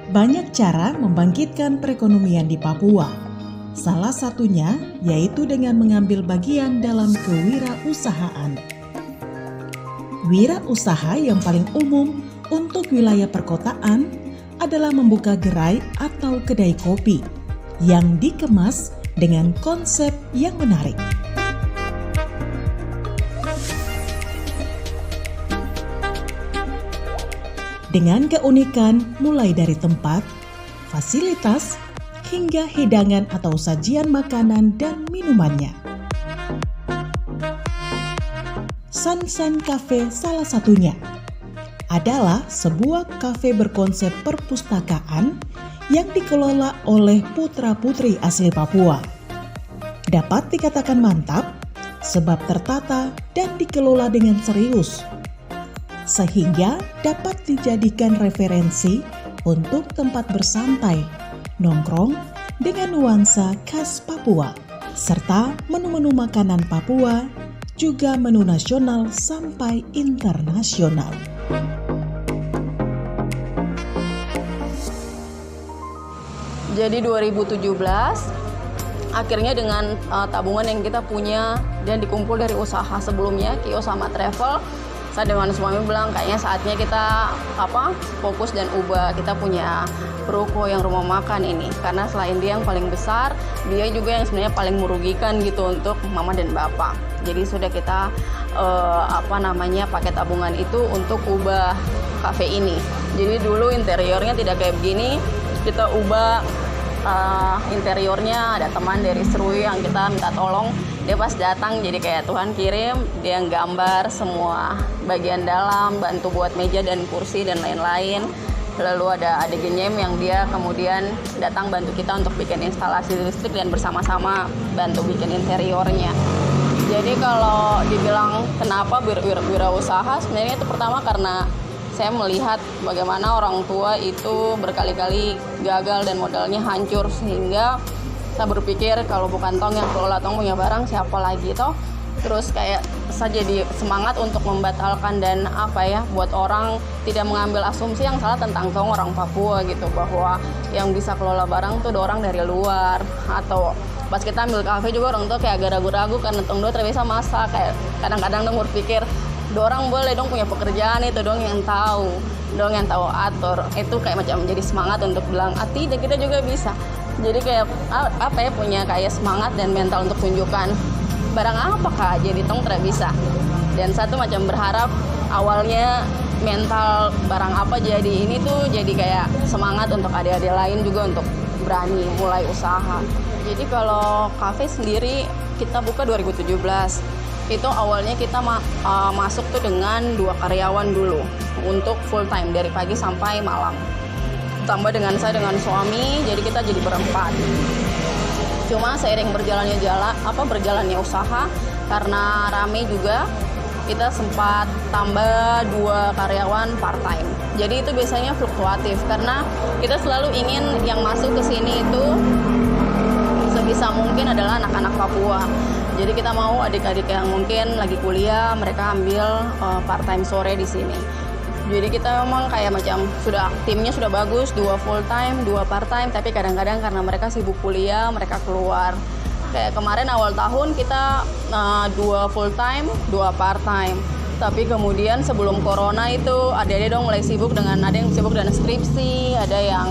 Banyak cara membangkitkan perekonomian di Papua. Salah satunya yaitu dengan mengambil bagian dalam kewirausahaan. Wirausaha yang paling umum untuk wilayah perkotaan adalah membuka gerai atau kedai kopi yang dikemas dengan konsep yang menarik. Dengan keunikan mulai dari tempat, fasilitas, hingga hidangan atau sajian makanan dan minumannya. Sunshine Cafe salah satunya adalah sebuah kafe berkonsep perpustakaan yang dikelola oleh putra-putri asli Papua. Dapat dikatakan mantap sebab tertata dan dikelola dengan serius, sehingga dapat dijadikan referensi untuk tempat bersantai, nongkrong dengan nuansa khas Papua, serta menu-menu makanan Papua, juga menu nasional sampai internasional. Jadi 2017, akhirnya dengan tabungan yang kita punya dan dikumpul dari usaha sebelumnya, Kio sama Travel, saya dengan suami bilang kayaknya saatnya kita fokus dan ubah. Kita punya ruko yang rumah makan ini, karena selain dia yang paling besar, dia juga yang sebenarnya paling merugikan gitu untuk mama dan bapak. Jadi sudah kita pakai tabungan itu untuk ubah kafe ini. Jadi dulu interiornya tidak kayak begini, kita ubah interiornya. Ada teman dari Serui yang kita minta tolong, dia pas datang jadi kayak Tuhan kirim, dia gambar semua bagian dalam, bantu buat meja dan kursi dan lain-lain. Lalu ada adegannya yang dia kemudian datang bantu kita untuk bikin instalasi listrik dan bersama-sama bantu bikin interiornya. Jadi kalau dibilang kenapa wirausaha, sebenarnya itu pertama karena saya melihat bagaimana orang tua itu berkali-kali gagal dan modalnya hancur, sehingga saya berpikir kalau bukan Tong yang kelola, Tong punya barang, siapa lagi toh. Terus kayak saya jadi semangat untuk membatalkan dan buat orang tidak mengambil asumsi yang salah tentang Tong orang Papua gitu, bahwa yang bisa kelola barang tuh orang dari luar. Atau pas kita ambil kafe juga orang tua kayak agak ragu-ragu karena Tong do terbiasa masak. Kayak kadang-kadang dong berpikir dorang boleh dong punya pekerjaan, itu dong yang tahu atur. Itu kayak macam menjadi semangat untuk bilang tidak, kita juga bisa. Jadi kayak punya kayak semangat dan mental untuk tunjukkan barang apa kak jadi Tong tidak bisa. Dan satu macam berharap awalnya mental barang apa jadi ini tuh jadi kayak semangat untuk adik-adik lain juga untuk berani mulai usaha. Jadi kalau kafe sendiri kita buka 2017. Itu awalnya kita masuk tuh dengan 2 karyawan dulu untuk full time dari pagi sampai malam. Tambah dengan saya dengan suami, jadi kita jadi berempat. Cuma seiring berjalannya usaha, karena rame juga, kita sempat tambah 2 karyawan part time. Jadi itu biasanya fluktuatif karena kita selalu ingin yang masuk ke sini itu sebisa mungkin adalah anak-anak Papua. Jadi kita mau adik-adik yang mungkin lagi kuliah, mereka ambil part time sore di sini. Jadi kita memang kayak macam timnya sudah bagus, 2 full time, 2 part time, tapi kadang-kadang karena mereka sibuk kuliah, mereka keluar. Kayak kemarin awal tahun kita 2 full time, 2 part time. Tapi kemudian sebelum corona itu ada mulai sibuk ada yang sibuk dengan skripsi, ada yang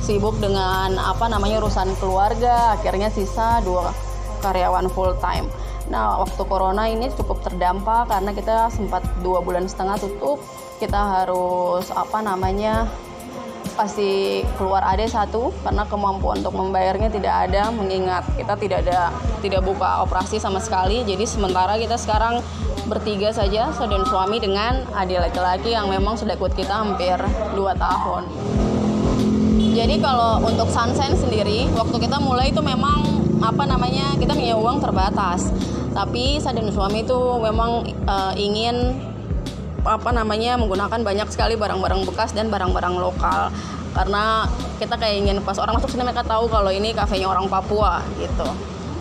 sibuk dengan urusan keluarga, akhirnya sisa 2 karyawan full time. Nah, waktu corona ini cukup terdampak karena kita sempat 2,5 bulan tutup. Kita harus pasti keluar AD 1 karena kemampuan untuk membayarnya tidak ada, mengingat kita tidak buka operasi sama sekali. Jadi sementara kita sekarang bertiga saja, saya dan suami dengan adik laki-laki yang memang sudah ikut kita hampir 2 tahun. Jadi kalau untuk Sunshine sendiri, waktu kita mulai itu memang kita punya uang terbatas. Tapi saya dan suami itu memang ingin menggunakan banyak sekali barang-barang bekas dan barang-barang lokal. Karena kita kayak ingin pas orang masuk sini mereka tahu kalau ini kafenya orang Papua gitu.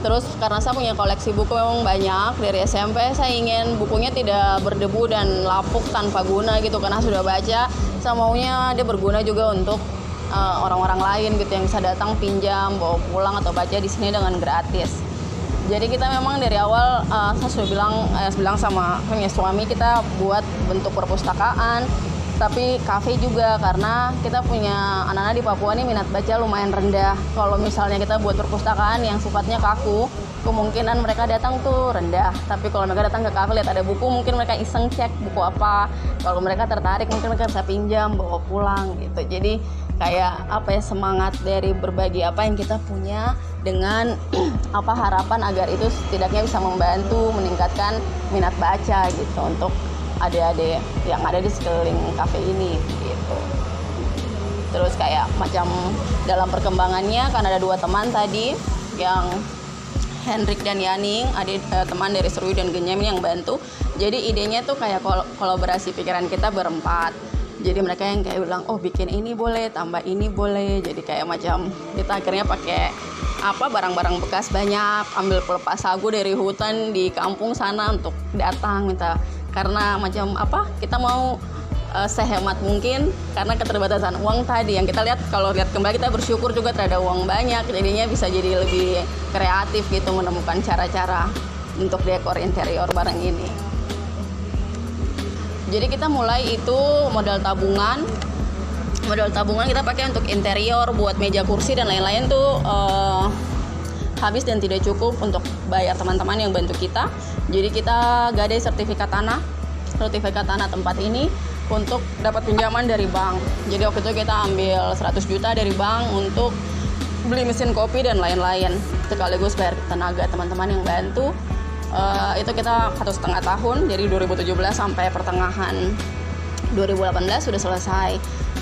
Terus karena saya punya koleksi buku memang banyak dari SMP, saya ingin bukunya tidak berdebu dan lapuk tanpa guna gitu, karena sudah baca. Saya maunya dia berguna juga untuk orang-orang lain gitu yang bisa datang pinjam, bawa pulang atau baca di sini dengan gratis. Jadi kita memang dari awal saya sudah bilang sama suami kita buat bentuk perpustakaan, tapi kafe juga karena kita punya anak-anak di Papua nih minat baca lumayan rendah. Kalau misalnya kita buat perpustakaan yang sifatnya kaku, kemungkinan mereka datang tuh rendah. Tapi kalau mereka datang ke kafe lihat ada buku, mungkin mereka iseng cek buku apa. Kalau mereka tertarik mungkin mereka bisa pinjam bawa pulang gitu. Jadi kayak semangat dari berbagi apa yang kita punya dengan harapan agar itu setidaknya bisa membantu meningkatkan minat baca gitu untuk adik-adik yang ada di sekeliling kafe ini gitu. Terus kayak macam dalam perkembangannya karena ada 2 teman tadi yang Hendrik dan Yaning, teman dari Serui dan Genyamin yang bantu. Jadi idenya tuh kayak kolaborasi pikiran kita berempat. Jadi mereka yang kayak bilang, oh bikin ini boleh, tambah ini boleh. Jadi kayak macam kita akhirnya pakai barang-barang bekas banyak, ambil pelepas sagu dari hutan di kampung sana untuk datang minta. Karena macam kita mau sehemat mungkin karena keterbatasan uang tadi yang kita lihat. Kalau lihat kembali kita bersyukur juga terhadap uang banyak, jadinya bisa jadi lebih kreatif gitu menemukan cara-cara untuk dekor interior barang ini. Jadi kita mulai itu modal tabungan kita pakai untuk interior, buat meja kursi dan lain-lain tuh habis dan tidak cukup untuk bayar teman-teman yang bantu kita. Jadi kita gadai sertifikat tanah tempat ini untuk dapat pinjaman dari bank. Jadi waktu itu kita ambil 100 juta dari bank untuk beli mesin kopi dan lain-lain, sekaligus bayar tenaga teman-teman yang bantu. Itu kita 1,5 tahun dari 2017 sampai pertengahan 2018 sudah selesai.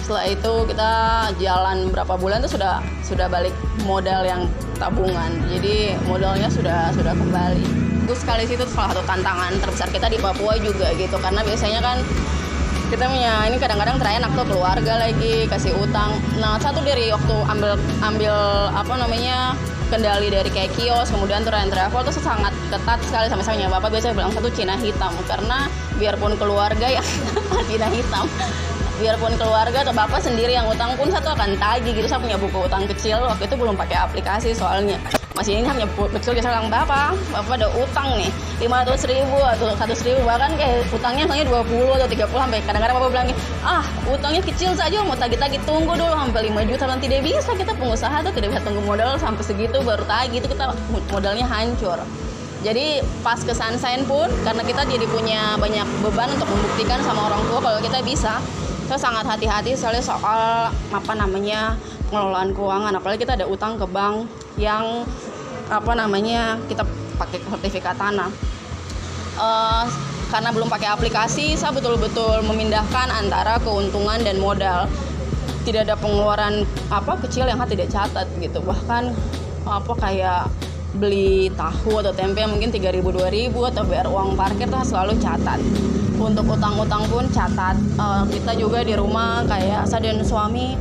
Setelah itu kita jalan berapa bulan tuh sudah balik modal yang tabungan. Jadi modalnya sudah kembali. Terus sekali itu salah satu tantangan terbesar kita di Papua juga gitu, karena biasanya kan kita punya ini kadang-kadang terenak tuh keluarga lagi kasih utang. Nah, satu dari waktu ambil kendali dari kayak kios, kemudian tour and travel itu sangat ketat sekali sama-sama. Bapak biasanya bilang satu Cina hitam, karena biarpun keluarga yang Cina hitam, biarpun keluarga atau bapak sendiri yang utang pun satu akan tagih gitu. Saya punya buku utang kecil, waktu itu belum pakai aplikasi soalnya. Masih ini hanya buku kecil, saya bilang bapak ada utang nih 500.000 atau 100.000, bahkan kayak utangnya hanya 20 atau 30, sampai kadang-kadang bapak bilang utangnya kecil saja mau tagih-tagih, tunggu dulu sampai 5 juta. Dan tidak bisa, kita pengusaha tuh tidak bisa tunggu modal sampai segitu baru tagih, itu kita modalnya hancur. Jadi pas ke Sunshine pun karena kita jadi punya banyak beban untuk membuktikan sama orang tua kalau kita bisa, saya sangat hati-hati soal pengelolaan keuangan. Apalagi kita ada utang ke bank yang kita pakai sertifikat tanah. Karena belum pakai aplikasi, saya betul-betul memindahkan antara keuntungan dan modal. Tidak ada pengeluaran kecil yang tidak catat gitu. Bahkan kayak beli tahu atau tempe yang mungkin 3.000 2.000 atau bayar uang parkir tuh selalu catat. Untuk utang-utang pun catat. Kita juga di rumah kayak saya dan suami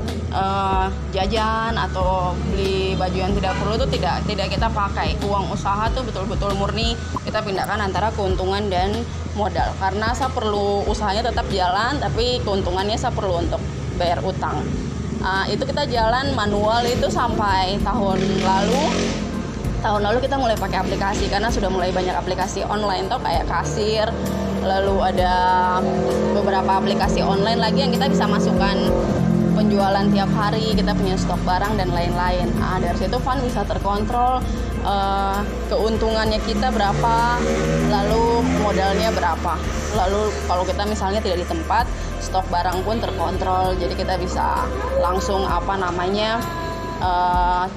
jajan atau beli baju yang tidak perlu itu tidak kita pakai. Uang usaha tuh betul-betul murni kita pindahkan antara keuntungan dan modal, karena saya perlu usahanya tetap jalan, tapi keuntungannya saya perlu untuk bayar utang. Itu kita jalan manual itu sampai tahun lalu kita mulai pakai aplikasi, karena sudah mulai banyak aplikasi online tuh kayak kasir, lalu ada beberapa aplikasi online lagi yang kita bisa masukkan penjualan tiap hari, kita punya stok barang dan lain-lain. Dari situ fund bisa terkontrol, keuntungannya kita berapa, lalu modalnya berapa. Lalu kalau kita misalnya tidak di tempat, stok barang pun terkontrol, jadi kita bisa langsung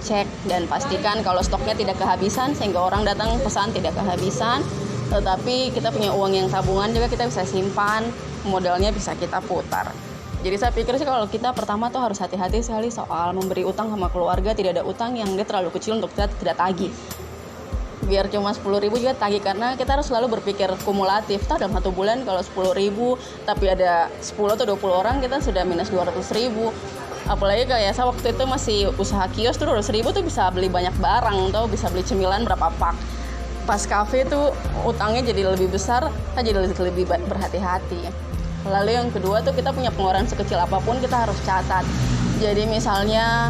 cek dan pastikan kalau stoknya tidak kehabisan, sehingga orang datang pesan tidak kehabisan. Tetapi kita punya uang yang tabungan juga kita bisa simpan, modalnya bisa kita putar. Jadi saya pikir sih kalau kita pertama tuh harus hati-hati sekali soal memberi utang sama keluarga. Tidak ada utang yang dia terlalu kecil untuk kita tidak tagih. Biar cuma 10.000 juga tagih, karena kita harus selalu berpikir kumulatif. Dalam 1 bulan kalau 10.000 tapi ada 10 atau 20 orang, kita sudah minus 200.000. Apalagi kayak saya waktu itu masih usaha kios tuh 200.000 tuh bisa beli banyak barang, atau bisa beli cemilan berapa pak. Pas kafe tuh utangnya jadi lebih besar, kita jadi lebih berhati-hati. Lalu yang kedua tuh kita punya pengeluaran sekecil apapun kita harus catat. Jadi misalnya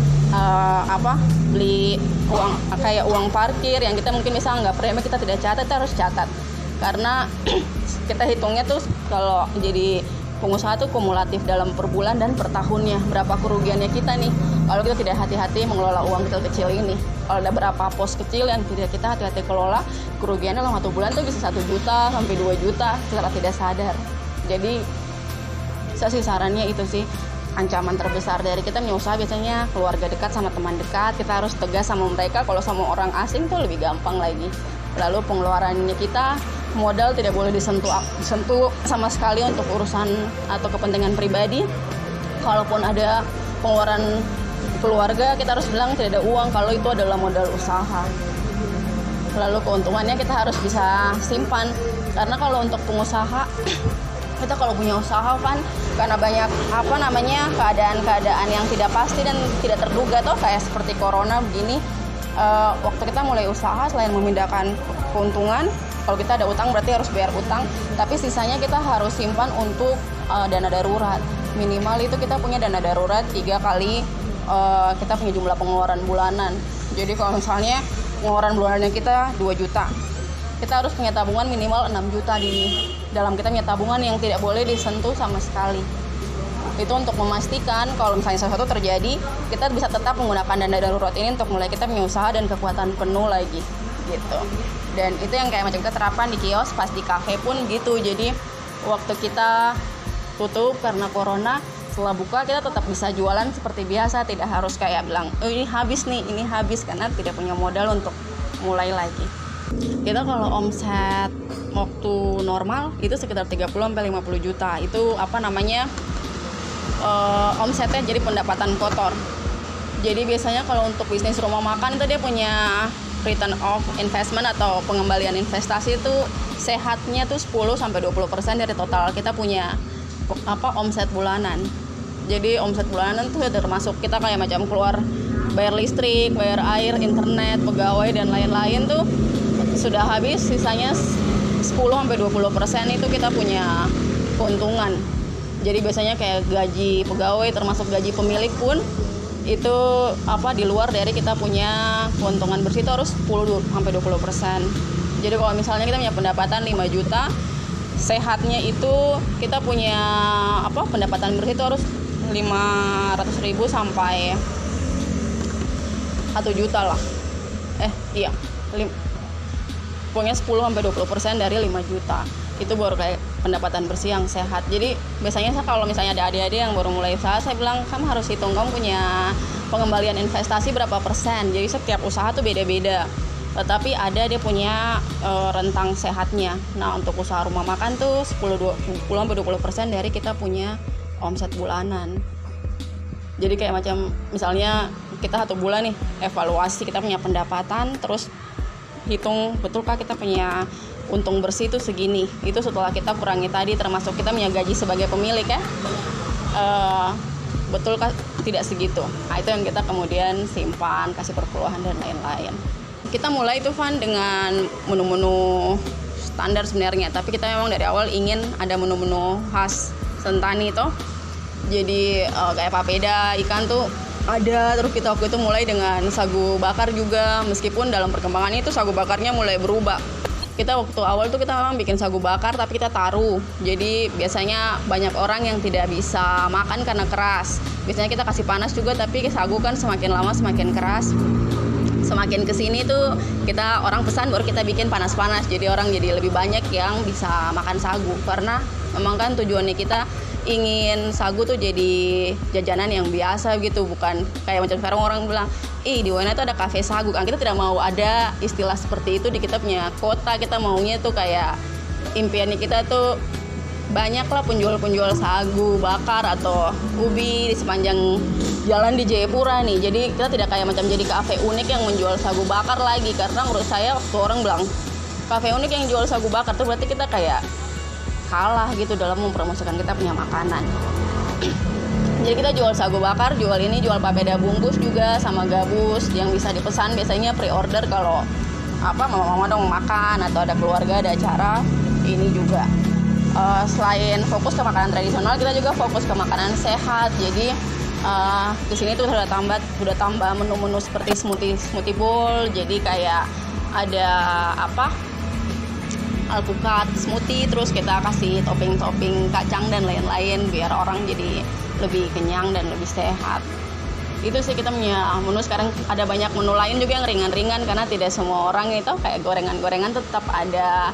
beli uang kayak uang parkir yang kita mungkin bisa nggak pernah, kita tidak catat, kita harus catat karena kita hitungnya tuh kalau jadi pengusaha tuh kumulatif dalam per bulan dan per tahunnya berapa kerugiannya kita nih kalau kita tidak hati-hati mengelola uang kecil ini. Kalau ada berapa pos kecil yang tidak kita hati-hati kelola, kerugiannya dalam 1 bulan tuh bisa 1 juta sampai 2 juta secara tidak sadar. Jadi saya sih sarannya itu sih, ancaman terbesar dari kita punya usaha biasanya keluarga dekat sama teman dekat. Kita harus tegas sama mereka. Kalau sama orang asing tuh lebih gampang lagi. Lalu pengeluarannya kita, modal tidak boleh disentuh sama sekali untuk urusan atau kepentingan pribadi. Kalaupun ada pengeluaran keluarga, kita harus bilang tidak ada uang kalau itu adalah modal usaha. Lalu keuntungannya kita harus bisa simpan, karena kalau untuk pengusaha kita kalau punya usaha kan karena banyak keadaan-keadaan yang tidak pasti dan tidak terduga tuh kayak seperti corona begini. Waktu kita mulai usaha, selain memindahkan keuntungan, kalau kita ada utang berarti harus bayar utang, tapi sisanya kita harus simpan untuk dana darurat. Minimal itu kita punya dana darurat 3 kali kita punya jumlah pengeluaran bulanan. Jadi kalau misalnya pengeluaran bulanannya kita 2 juta, kita harus punya tabungan minimal 6 juta di dalam kita punya tabungan yang tidak boleh disentuh sama sekali. Itu untuk memastikan kalau misalnya sesuatu terjadi, kita bisa tetap menggunakan dana darurat ini untuk mulai kita punya usaha dan kekuatan penuh lagi gitu. Dan itu yang kayak macam kita terapkan di kios, pas di kafe pun gitu. Jadi waktu kita tutup karena corona, setelah buka kita tetap bisa jualan seperti biasa, tidak harus kayak bilang ini habis, karena tidak punya modal untuk mulai lagi. Kita kalau omset waktu normal itu sekitar 30-50 juta. Itu omsetnya jadi pendapatan kotor. Jadi biasanya kalau untuk bisnis rumah makan itu dia punya return of investment atau pengembalian investasi itu sehatnya tuh 10-20% dari total kita punya omset bulanan. Jadi omset bulanan tuh termasuk kita kayak macam keluar bayar listrik, bayar air, internet, pegawai dan lain-lain tuh sudah habis, sisanya 10-20% itu kita punya keuntungan. Jadi biasanya kayak gaji pegawai termasuk gaji pemilik pun itu di luar dari kita punya keuntungan bersih itu harus 10-20%. Jadi kalau misalnya kita punya pendapatan 5 juta, sehatnya itu kita punya pendapatan bersih itu harus 500.000 sampai 1 juta lah. Pokoknya 10-20% dari 5 juta. Itu baru kayak pendapatan bersih yang sehat. Jadi biasanya kalau misalnya ada adik-adik yang baru mulai usaha, saya bilang kamu harus hitung kamu punya pengembalian investasi berapa persen. Jadi setiap usaha tuh beda-beda. Tetapi ada dia punya rentang sehatnya. Nah untuk usaha rumah makan tuh 10-20% dari kita punya omset bulanan. Jadi kayak macam misalnya kita 1 bulan nih evaluasi kita punya pendapatan, terus hitung betulkah kita punya untung bersih itu segini. Itu setelah kita kurangi tadi termasuk kita punya gaji sebagai pemilik ya, betulkah tidak segitu. Nah itu yang kita kemudian simpan, kasih perpuluhan dan lain-lain. Kita mulai itu Van dengan menu-menu standar sebenarnya, tapi kita memang dari awal ingin ada menu-menu khas Sentani toh. Jadi kayak papeda ikan tuh ada, terus kita waktu itu mulai dengan sagu bakar juga, meskipun dalam perkembangannya itu sagu bakarnya mulai berubah. Kita waktu awal tuh kita memang bikin sagu bakar tapi kita taruh. Jadi biasanya banyak orang yang tidak bisa makan karena keras. Biasanya kita kasih panas juga, tapi sagu kan semakin lama semakin keras. Semakin kesini tuh kita orang pesan baru kita bikin panas-panas. Jadi orang jadi lebih banyak yang bisa makan sagu, karena memang kan tujuannya kita ingin sagu tuh jadi jajanan yang biasa gitu, bukan kayak macam sekarang orang bilang di Wena itu ada kafe sagu. Kan kita tidak mau ada istilah seperti itu di kita punya kota. Kita maunya tuh kayak impiannya kita tuh banyak lah penjual-penjual sagu bakar atau ubi di sepanjang jalan di Jayapura nih. Jadi kita tidak kayak macam jadi kafe unik yang menjual sagu bakar lagi, karena menurut saya waktu orang bilang kafe unik yang jual sagu bakar tuh berarti kita kayak kalah gitu dalam mempromosikan kita punya makanan. Jadi kita jual sagu bakar, jual papeda bungkus juga sama gabus yang bisa dipesan. Biasanya pre-order kalau mama-mama dong makan atau ada keluarga ada acara ini juga. Selain fokus ke makanan tradisional, kita juga fokus ke makanan sehat. Jadi Di sini tuh udah tambah menu-menu seperti smoothie bowl, jadi kayak ada alpukat smoothie, terus kita kasih topping kacang dan lain-lain biar orang jadi lebih kenyang dan lebih sehat. Itu sih kita punya menu. Sekarang ada banyak menu lain juga yang ringan-ringan karena tidak semua orang itu kayak gorengan-gorengan, tetap ada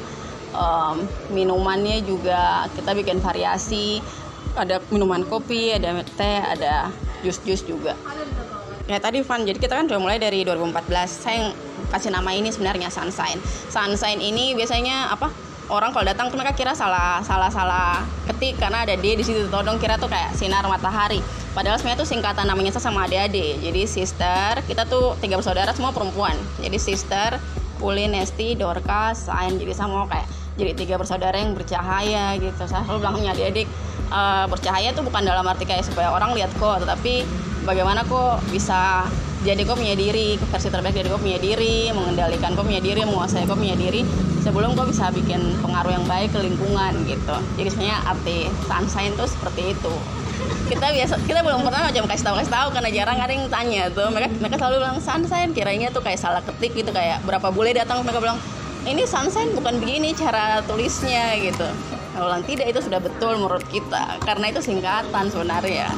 minumannya juga kita bikin variasi, ada minuman kopi, ada teh, ada jus-jus juga. Ya tadi Van, jadi kita kan udah mulai dari 2014. Saya kasih nama ini sebenarnya Sunshine. Sunshine ini biasanya orang kalau datang tuh mereka kira salah ketik karena ada D di situ, todong kira tuh kayak sinar matahari. Padahal sebenarnya tuh singkatan namanya sama adik-adik. Jadi sister, kita tuh 3 bersaudara semua perempuan. Jadi sister, Ulin, Nesti, Dorka, Sain. Jadi sama kayak jadi 3 bersaudara yang bercahaya gitu. Saya selalu bilangnya adik-adik, bercahaya tuh bukan dalam arti kayak supaya orang lihat kok, tetapi bagaimana kok bisa jadi kok punya diri, versi terbaik dari kok punya diri, mengendalikan kok punya diri, menguasai kok punya diri sebelum kok bisa bikin pengaruh yang baik ke lingkungan gitu. Jadi sebenarnya arti sunshine tuh seperti itu. Kita belum pernah macam kasih tahu karena jarang ada yang tanya tuh. Mereka selalu bilang sunshine, kiranya tuh kayak salah ketik gitu, kayak berapa bule datang mereka bilang ini sunshine bukan begini cara tulisnya gitu. Nah, ulang tidak, itu sudah betul menurut kita karena itu singkatan sebenarnya.